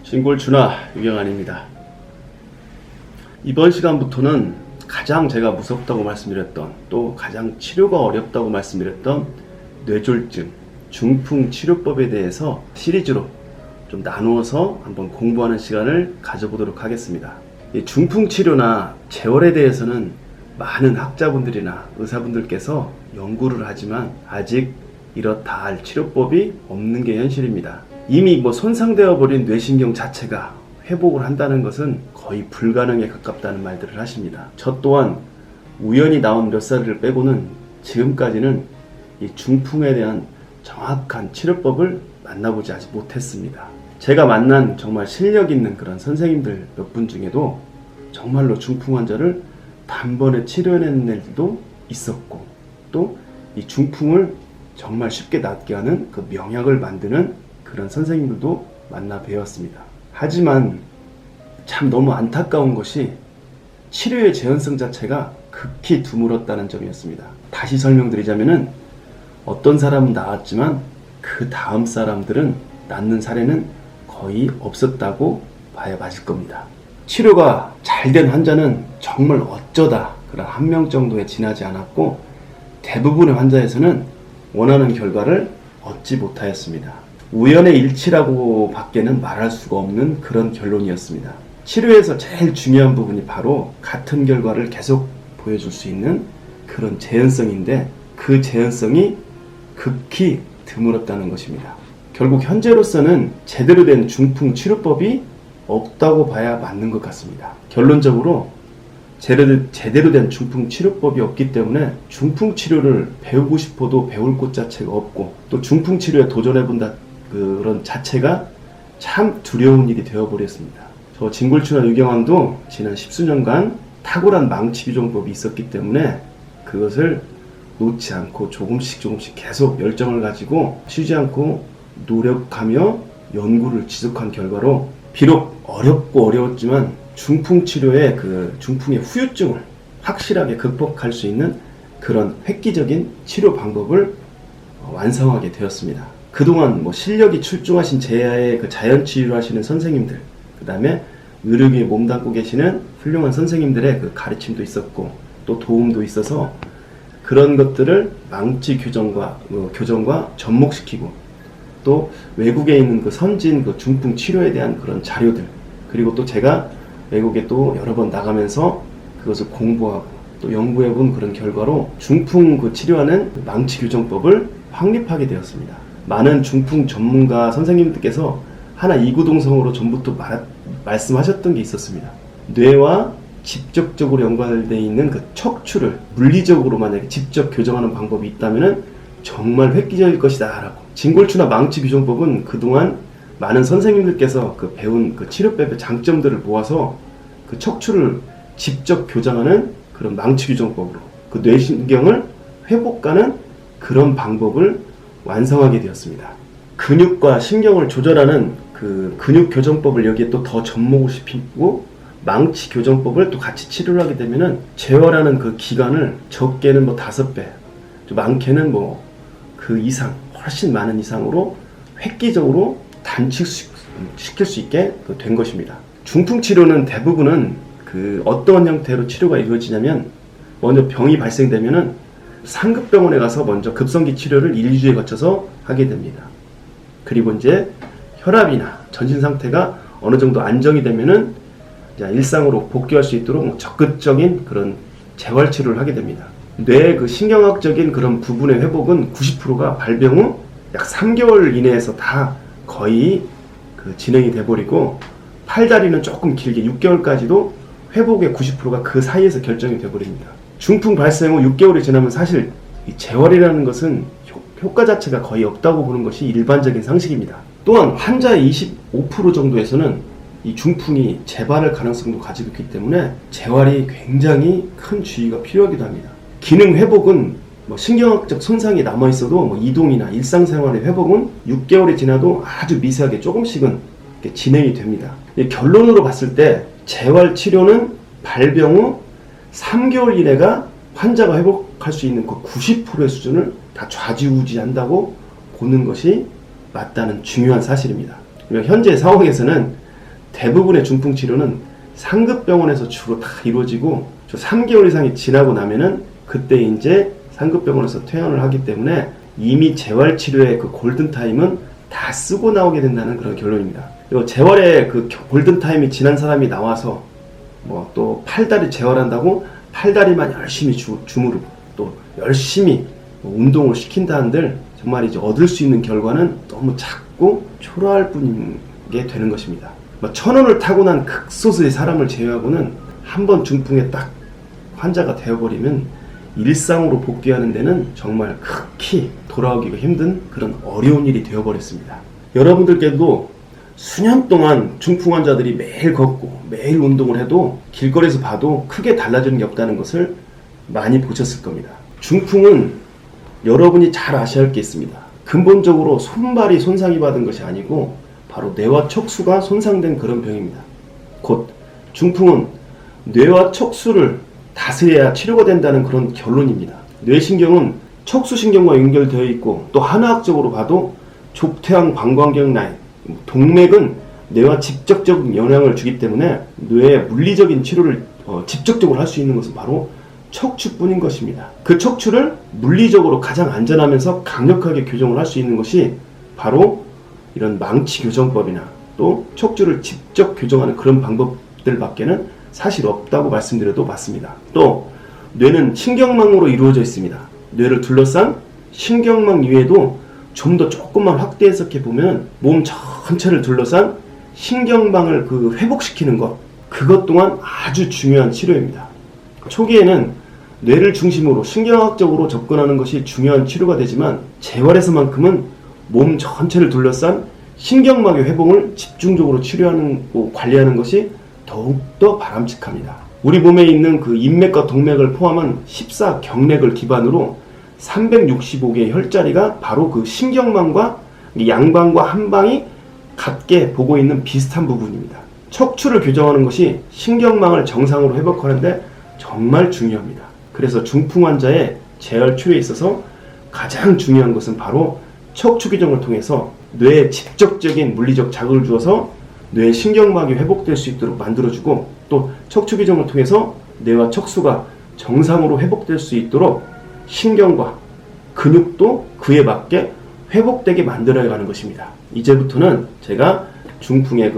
진골준아 유경환입니다. 이번 시간부터는 가장 제가 무섭다고 말씀드렸던, 또 가장 치료가 어렵다고 말씀드렸던 뇌졸중, 중풍 치료법에 대해서 시리즈로 좀 나누어서 한번 공부하는 시간을 가져보도록 하겠습니다. 이 중풍 치료나 재활에 대해서는 많은 학자분들이나 의사분들께서 연구를 하지만 아직 이렇다 할 치료법이 없는 게 현실입니다. 이미 손상되어 버린 뇌신경 자체가 회복을 한다는 것은 거의 불가능에 가깝다는 말들을 하십니다. 저 또한 우연히 나온 몇 살을 빼고는 지금까지는 이 중풍에 대한 정확한 치료법을 만나보지 아직 못했습니다. 제가 만난 정말 실력 있는 그런 선생님들 몇 분 중에도 정말로 중풍 환자를 단번에 치료해낸 애들도 있었고, 또 이 중풍을 정말 쉽게 낫게 하는 그 명약을 만드는 그런 선생님들도 만나 뵈었습니다. 하지만 참 너무 안타까운 것이 치료의 재현성 자체가 극히 드물었다는 점이었습니다. 다시 설명드리자면은 어떤 사람은 나았지만 그 다음 사람들은 낫는 사례는 거의 없었다고 봐야 맞을 겁니다. 치료가 잘 된 환자는 정말 어쩌다 그런 한 명 정도에 지나지 않았고, 대부분의 환자에서는 원하는 결과를 얻지 못하였습니다. 우연의 일치라고 밖에는 말할 수가 없는 그런 결론이었습니다. 치료에서 제일 중요한 부분이 바로 같은 결과를 계속 보여줄 수 있는 그런 재현성인데, 그 재현성이 극히 드물었다는 것입니다. 결국 현재로서는 제대로 된 중풍 치료법이 없다고 봐야 맞는 것 같습니다. 결론적으로 제대로 된 중풍 치료법이 없기 때문에 중풍 치료를 배우고 싶어도 배울 곳 자체가 없고, 또 중풍 치료에 도전해본다 그런 자체가 참 두려운 일이 되어버렸습니다. 저 진골준아 유경환도 지난 10수년간 탁월한 망치 교정법이 있었기 때문에 그것을 놓지 않고 조금씩 계속 열정을 가지고 쉬지 않고 노력하며 연구를 지속한 결과로, 비록 어렵고 어려웠지만 중풍 치료의 그 중풍의 후유증을 확실하게 극복할 수 있는 그런 획기적인 치료 방법을 완성하게 되었습니다. 그동안 실력이 출중하신 제야의 그 자연치유를 하시는 선생님들, 그 다음에 의료계에 몸담고 계시는 훌륭한 선생님들의 그 가르침도 있었고, 또 도움도 있어서 그런 것들을 망치 교정과 접목시키고, 또 외국에 있는 그 선진 그 중풍 치료에 대한 그런 자료들, 그리고 또 제가 외국에 또 여러 번 나가면서 그것을 공부하고 또 연구해본 그런 결과로 중풍 그 치료하는 망치 교정법을 확립하게 되었습니다. 많은 중풍 전문가 선생님들께서 하나 이구동성으로 전부터 말씀하셨던 게 있었습니다. 뇌와 직접적으로 연관되어 있는 그 척추를 물리적으로 만약에 직접 교정하는 방법이 있다면 정말 획기적일 것이다 라고. 진골준아 망치 교정법은 그동안 많은 선생님들께서 그 배운 그 치료법의 장점들을 모아서 그 척추를 직접 교정하는 그런 망치 교정법으로 그 뇌신경을 회복하는 그런 방법을 완성하게 되었습니다. 근육과 신경을 조절하는 그 근육 교정법을 여기에 또 더 접목을 시키고, 망치 교정법을 또 같이 치료를 하게 되면은 재활하는 그 기간을 적게는 5배, 많게는 그 이상, 훨씬 많은 이상으로 획기적으로 단축시킬 수 있게 된 것입니다. 중풍 치료는 대부분은 그 어떤 형태로 치료가 이루어지냐면, 먼저 병이 발생되면은 상급병원에 가서 먼저 급성기 치료를 1~2주에 거쳐서 하게 됩니다. 그리고 이제 혈압이나 전신 상태가 어느 정도 안정이 되면은 이제 일상으로 복귀할 수 있도록 적극적인 그런 재활 치료를 하게 됩니다. 뇌의 그 신경학적인 그런 부분의 회복은 90%가 발병 후 약 3개월 이내에서 다 거의 그 진행이 돼버리고, 팔다리는 조금 길게 6개월까지도 회복의 90%가 그 사이에서 결정이 돼버립니다. 중풍 발생 후 6개월이 지나면 사실 이 재활이라는 것은 효과 자체가 거의 없다고 보는 것이 일반적인 상식입니다. 또한 환자의 25% 정도에서는 이 중풍이 재발할 가능성도 가지고 있기 때문에 재활이 굉장히 큰 주의가 필요하기도 합니다. 기능 회복은 신경학적 손상이 남아있어도 이동이나 일상생활의 회복은 6개월이 지나도 아주 미세하게 조금씩은 진행이 됩니다. 결론으로 봤을 때 재활 치료는 발병 후 3개월 이내가 환자가 회복할 수 있는 그 90%의 수준을 다 좌지우지한다고 보는 것이 맞다는 중요한 사실입니다. 현재 상황에서는 대부분의 중풍 치료는 상급 병원에서 주로 다 이루어지고 3개월 이상이 지나고 나면은 그때 이제 상급 병원에서 퇴원을 하기 때문에 이미 재활 치료의 그 골든 타임은 다 쓰고 나오게 된다는 그런 결론입니다. 그리고 재활의 그 골든 타임이 지난 사람이 나와서 뭐 또 팔다리 재활한다고 팔다리만 열심히 주무르고 또 열심히 운동을 시킨다 한들 정말 이제 얻을 수 있는 결과는 너무 작고 초라할 뿐인 게 되는 것입니다. 1,000원을 타고난 극소수의 사람을 제외하고는 한번 중풍에 딱 환자가 되어버리면 일상으로 복귀하는 데는 정말 극히 돌아오기가 힘든 그런 어려운 일이 되어버렸습니다. 여러분들께도 수년 동안 중풍 환자들이 매일 걷고 매일 운동을 해도 길거리에서 봐도 크게 달라지는 게 없다는 것을 많이 보셨을 겁니다. 중풍은 여러분이 잘 아셔야 할 게 있습니다. 근본적으로 손발이 손상이 받은 것이 아니고 바로 뇌와 척수가 손상된 그런 병입니다. 곧 중풍은 뇌와 척수를 다스려야 치료가 된다는 그런 결론입니다. 뇌신경은 척수신경과 연결되어 있고 또 한의학적으로 봐도 족퇴양 방광경 라인, 동맥은 뇌와 직접적인 영향을 주기 때문에 뇌의 물리적인 치료를 직접적으로 할 수 있는 것은 바로 척추뿐인 것입니다. 그 척추를 물리적으로 가장 안전하면서 강력하게 교정을 할 수 있는 것이 바로 이런 망치 교정법이나 또 척추를 직접 교정하는 그런 방법들 밖에는 사실 없다고 말씀드려도 맞습니다. 또 뇌는 신경망으로 이루어져 있습니다. 뇌를 둘러싼 신경망 이외에도 좀 더 조금만 확대 해석해 보면 몸 전체를 둘러싼 신경망을 회복시키는 것, 그것 또한 아주 중요한 치료입니다. 초기에는 뇌를 중심으로 신경학적으로 접근하는 것이 중요한 치료가 되지만 재활에서만큼은 몸 전체를 둘러싼 신경막의 회복을 집중적으로 치료하는 관리하는 것이 더욱더 바람직합니다. 우리 몸에 있는 그 인맥과 동맥을 포함한 14경맥을 기반으로 365개의 혈자리가 바로 그 신경망과 양방과 한방이 같게 보고 있는 비슷한 부분입니다. 척추를 교정하는 것이 신경망을 정상으로 회복하는데 정말 중요합니다. 그래서 중풍 환자의 재활 치료에 있어서 가장 중요한 것은 바로 척추 교정을 통해서 뇌에 직접적인 물리적 자극을 주어서 뇌의 신경막이 회복될 수 있도록 만들어주고 또 척추 교정을 통해서 뇌와 척수가 정상으로 회복될 수 있도록 신경과 근육도 그에 맞게 회복되게 만들어가는 것입니다. 이제부터는 제가 중풍의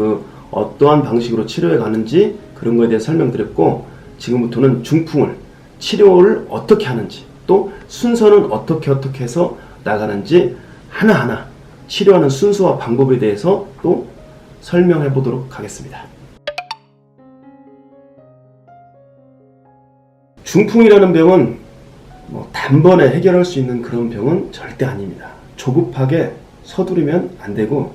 어떠한 방식으로 치료해 가는지 그런 것에 대해 설명드렸고 지금부터는 중풍을 치료를 어떻게 하는지 또 순서는 어떻게 해서 나가는지 하나하나 치료하는 순서와 방법에 대해서 또 설명해 보도록 하겠습니다. 중풍이라는 병은 단번에 해결할 수 있는 그런 병은 절대 아닙니다. 조급하게 서두르면 안 되고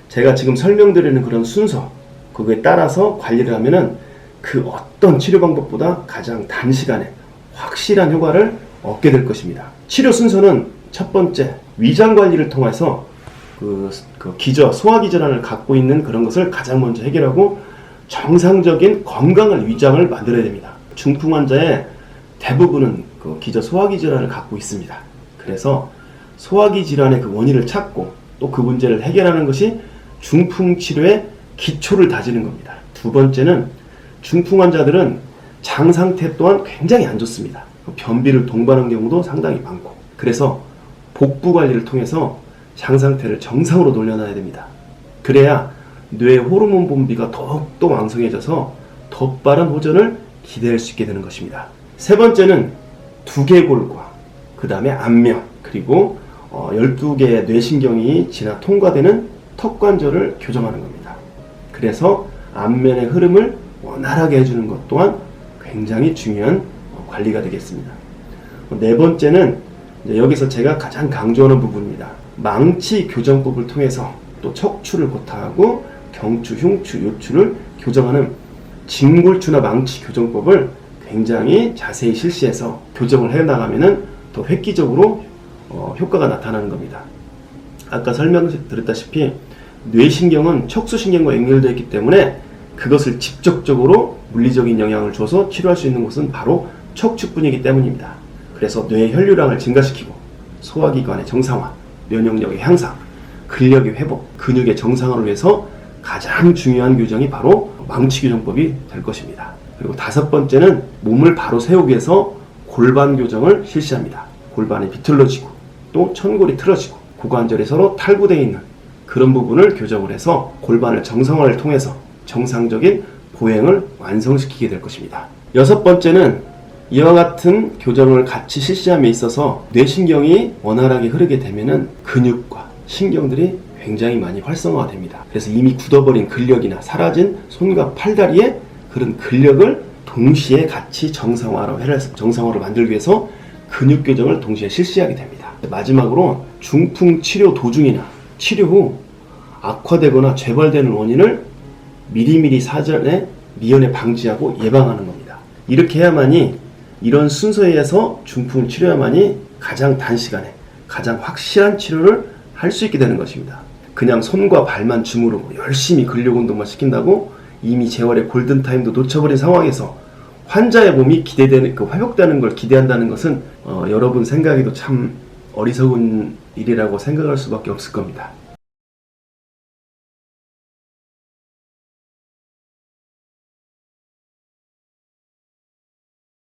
제가 지금 설명드리는 그런 순서 그거에 따라서 관리를 하면은 그 어떤 치료 방법보다 가장 단시간에 확실한 효과를 얻게 될 것입니다. 치료 순서는 첫 번째 위장 관리를 통해서 기저, 소화기질환을 갖고 있는 그런 것을 가장 먼저 해결하고 정상적인 건강한 위장을 만들어야 됩니다. 중풍 환자의 대부분은 기저, 소화기 질환을 갖고 있습니다. 그래서 소화기 질환의 그 원인을 찾고 또 그 문제를 해결하는 것이 중풍 치료의 기초를 다지는 겁니다. 두 번째는 중풍 환자들은 장 상태 또한 굉장히 안 좋습니다. 변비를 동반한 경우도 상당히 많고 그래서 복부 관리를 통해서 장 상태를 정상으로 돌려놔야 됩니다. 그래야 뇌 호르몬 분비가 더욱더 왕성해져서 더 빠른 호전을 기대할 수 있게 되는 것입니다. 세 번째는 두개골과 그 다음에 안면 그리고 12개의 뇌신경이 지나 통과되는 턱관절을 교정하는 겁니다. 그래서 안면의 흐름을 원활하게 해주는 것 또한 굉장히 중요한 관리가 되겠습니다. 네 번째는 여기서 제가 가장 강조하는 부분입니다. 망치 교정법을 통해서 또 척추를 고타하고 경추, 흉추, 요추를 교정하는 진골추나 망치 교정법을 굉장히 자세히 실시해서 교정을 해나가면 더 획기적으로 효과가 나타나는 겁니다. 아까 설명드렸다시피 뇌신경은 척수신경과 연결되어 있기 때문에 그것을 직접적으로 물리적인 영향을 줘서 치료할 수 있는 것은 바로 척추뿐이기 때문입니다. 그래서 뇌의 혈류량을 증가시키고 소화기관의 정상화, 면역력의 향상, 근력의 회복, 근육의 정상화를 위해서 가장 중요한 교정이 바로 망치 교정법이 될 것입니다. 그리고 5번째는 몸을 바로 세우기 위해서 골반 교정을 실시합니다. 골반이 비틀어지고 또 천골이 틀어지고 고관절이 서로 탈구되어 있는 그런 부분을 교정을 해서 골반을 정상화를 통해서 정상적인 보행을 완성시키게 될 것입니다. 6번째는 이와 같은 교정을 같이 실시함에 있어서 뇌신경이 원활하게 흐르게 되면은 근육과 신경들이 굉장히 많이 활성화가 됩니다. 그래서 이미 굳어버린 근력이나 사라진 손과 팔다리의 그런 근력을 동시에 같이 정상화로 만들기 위해서 근육 교정을 동시에 실시하게 됩니다. 마지막으로 중풍 치료 도중이나 치료 후 악화되거나 재발되는 원인을 미리미리 사전에 미연에 방지하고 예방하는 겁니다. 이렇게 해야만이 이런 순서에 의해서 중풍을 치료해야만이 가장 단시간에 가장 확실한 치료를 할 수 있게 되는 것입니다. 그냥 손과 발만 주무르고 열심히 근력 운동만 시킨다고 이미 재활의 골든타임도 놓쳐버린 상황에서 환자의 몸이 회복되는 걸 기대한다는 것은 여러분 생각에도 참 어리석은 일이라고 생각할 수밖에 없을 겁니다.